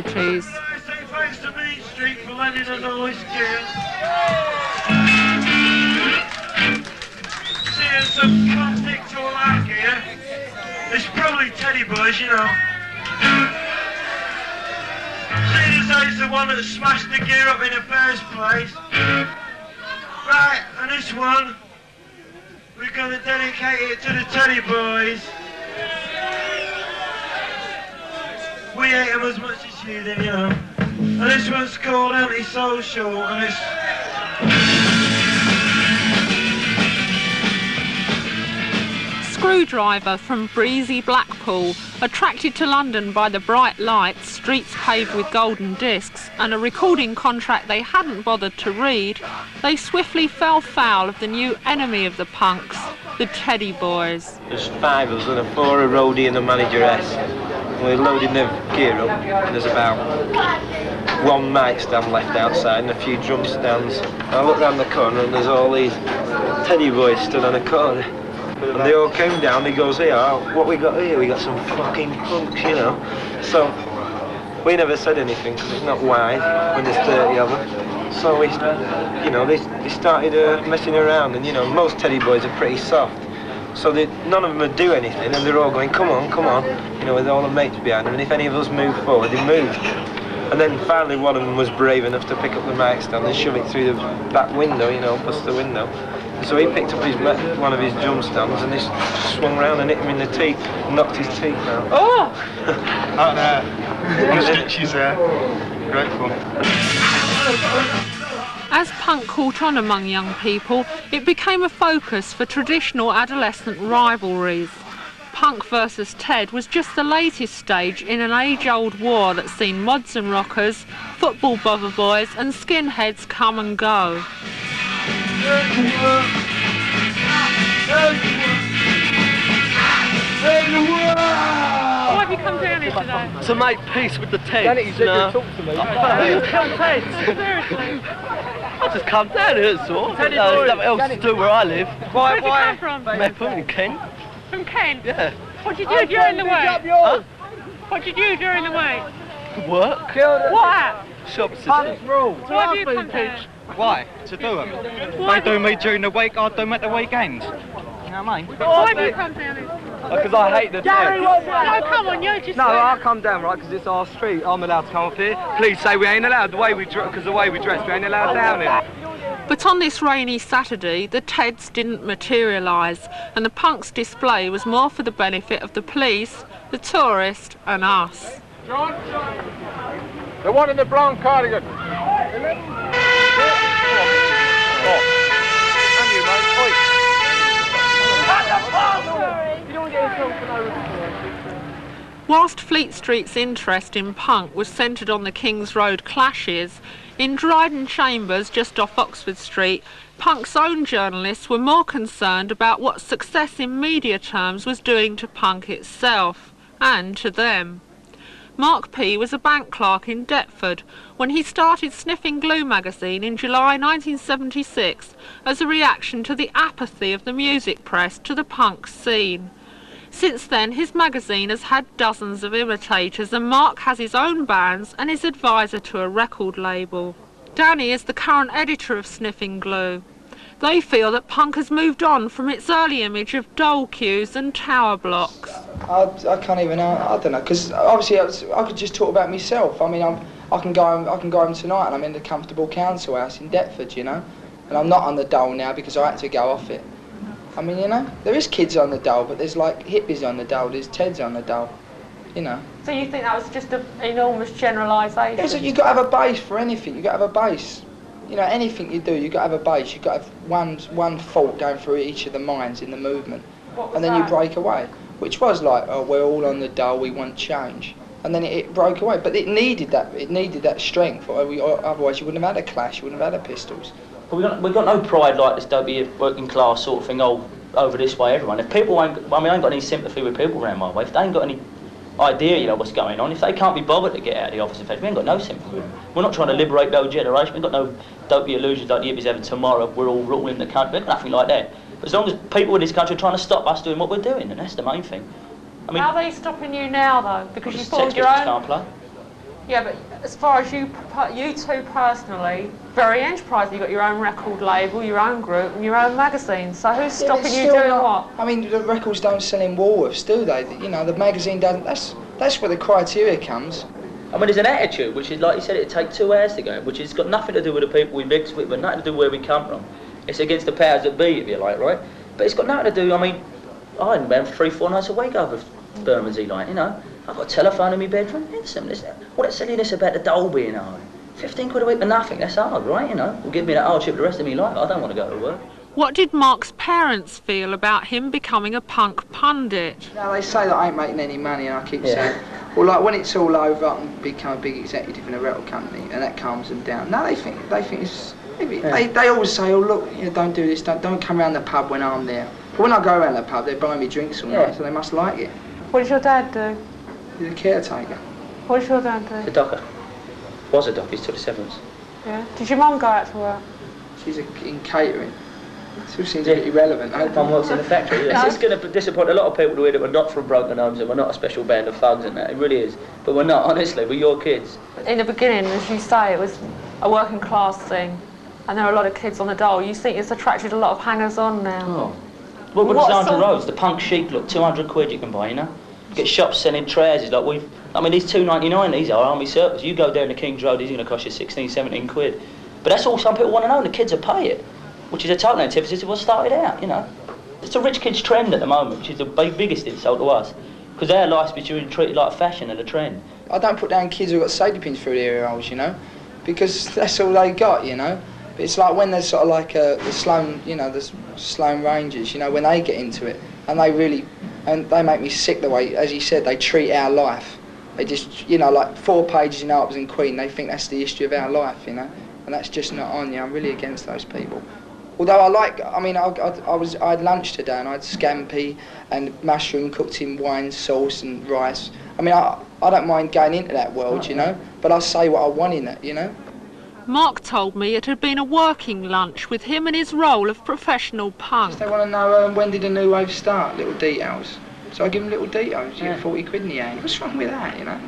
casualties. Thanks to Main Street for lending a noise gear. Seeing some classics all out here. It's probably Teddy Boys, you know. Seeing as though he's the one that smashed the gear up in the first place. Right, and this one, we're going to dedicate it to the Teddy Boys. We hate them as much as you do, you know. And this one's called Antisocial, and it's... Screwdriver from breezy Blackpool, attracted to London by the bright lights, streets paved with golden discs, and a recording contract they hadn't bothered to read, they swiftly fell foul of the new enemy of the punks, the Teddy Boys. There's 5 of us and a 4 a roadie and a manageress. We're loading the gear up, and there's about 1 mic stand left outside and a few drum stands. I look round the corner and there's all these Teddy Boys stood on a corner. And they all came down, he goes, here, what we got here? We got some fucking punks, you know. So, we never said anything because it's not wide when there's 30 of them. So, we, you know, they started messing around, and, you know, most Teddy Boys are pretty soft. So none of them would do anything, and they're all going, come on, you know, with all the mates behind them, and if any of us moved forward, they moved. And then finally one of them was brave enough to pick up the mic stand and shove it through the back window, you know, bust the window. So he picked up one of his drum stands and he swung round and hit him in the teeth, and knocked his teeth out. Oh! She's grateful. As punk caught on among young people, it became a focus for traditional adolescent rivalries. Punk versus Ted was just the latest stage in an age-old war that's seen mods and rockers, football bother boys and skinheads come and go. Why have you come down here today? To make peace with the Teds. Danny, you said you'd talk to me. Who's come Teds? Seriously? I just come down here, that's all. There's nothing else to do where I live. Where did you come from? Maple in Kent. From Kent? Yeah. What did you do during the week? Huh? What did you do during the week? Work. What at? Shop assistant. Why have you come down? Why? To do them. They do me during the week, I do them at the weekends. You know what I mean? Why have you come down here? Because I hate the Teds. No, come on, you just... No, I'll come down, right, because it's our street. I'm allowed to come up here. Please say we ain't allowed, because the way we dress, we ain't allowed down here. But on this rainy Saturday, the Teds didn't materialise, and the punks' display was more for the benefit of the police, the tourist and us. John, the one in the brown cardigan. Whilst Fleet Street's interest in punk was centred on the King's Road clashes, in Dryden Chambers, just off Oxford Street, punk's own journalists were more concerned about what success in media terms was doing to punk itself, and to them. Mark P. was a bank clerk in Deptford when he started Sniffing Glue magazine in July 1976 as a reaction to the apathy of the music press to the punk scene. Since then, his magazine has had dozens of imitators, and Mark has his own bands and is advisor to a record label. Danny is the current editor of Sniffing Glue. They feel that punk has moved on from its early image of dole queues and tower blocks. I can't even, I don't know, because obviously I could just talk about myself. I mean, I can go home tonight and I'm in the comfortable council house in Deptford, you know, and I'm not on the dole now because I had to go off it. I mean, you know, there is kids on the dole, but there's like hippies on the dole, there's Teds on the dole, you know. So you think that was just an enormous generalisation? Yeah, so you've got to have a base for anything, you've got to have a base. You know, anything you do, you've got to have a base, you've got to have one fault going through each of the minds in the movement. And then you break away, which was like, oh, we're all on the dole, we want change. And then it broke away, but it needed that strength, or otherwise you wouldn't have had a Clash, you wouldn't have had a Pistols. But we've got no pride like this, don't be a working class sort of thing, oh, over this way, everyone. If people ain't, I ain't got any sympathy with people around my way. If they ain't got any idea, you know, what's going on, if they can't be bothered to get out of the office, we ain't got no sympathy with them. We're not trying to liberate the old generation, we've got no dopey illusions like the hippies have tomorrow, we're all ruling the country, we've got nothing like that. But as long as people in this country are trying to stop us doing what we're doing, and that's the main thing. I mean, how are they stopping you now, though? Because you formed sex your pistols own... can't play. Yeah, but as far as you two personally, very enterprising. You've got your own record label, your own group, and your own magazine. So who's stopping you doing what? I mean, the records don't sell in Woolworths, do they? You know, the magazine doesn't. That's where the criteria comes. I mean, there's an attitude, which is, like you said, it'd take 2 hours to go, which has got nothing to do with the people we mix with, but nothing to do with where we come from. It's against the powers that be, if you like, right? But it's got nothing to do, I mean, I hadn't been 3-4 nights a week over Bermondsey, like, you know. I've got a telephone in my bedroom. Listen, all that silliness about the dole being hard. 15 quid a week for nothing, that's hard, right? You know, will give me that hardship the rest of my life. I don't want to go to work. What did Mark's parents feel about him becoming a punk pundit? Now, they say that I ain't making any money, and I keep saying, well, like, when it's all over, I can become a big executive in a record company, and that calms them down. No, they think it's... They always say, oh, look, you know, don't do this, don't come around the pub when I'm there. But when I go around the pub, they buy me drinks all night, so they must like it. What does your dad do? He's a caretaker. What does your dad do? The docker. Was a docker, he's took the severance. Yeah. Did your mum go out to work? She's in catering. Still seems a bit irrelevant. Mum works in the factory. Yes. It's going to disappoint a lot of people to hear that we're not from broken homes and we're not a special band of thugs and that. It really is. But we're not, honestly. We're your kids. In the beginning, as you say, it was a working class thing, and there are a lot of kids on the dole. You think it's attracted a lot of hangers-on now? Oh. Well, with Sandra Rose, the punk chic look, 200 quid you can buy, you know? Get shops selling trousers like I mean, these $2.99, these are army surplus. You go down to King's Road, these are going to cost you 16, 17 quid. But that's all some people want to know, the kids will pay it, which is a total antithesis of what started out, you know. It's a rich kids trend at the moment, which is the biggest insult to us, because our life's been treated like fashion and a trend. I don't put down kids who've got safety pins through their ear holes, you know, because that's all they got, you know. But it's like when there's sort of like the Sloane, you know, the Sloane Rangers, you know, when they get into it, and they make me sick the way, as you said, they treat our life. They just, you know, like 4 pages in Harpers and Queen, they think that's the history of our life, you know, and that's just not on, you know. I'm really against those people. Although I had lunch today and I had scampi and mushroom cooked in wine sauce and rice. I mean, I don't mind going into that world, you know, but I say what I want in it, you know. Mark told me it had been a working lunch with him and his role of professional punk. They want to know when did the new wave start, little details. So I give them little details, you get 40 quid in the end. What's wrong with that, you know?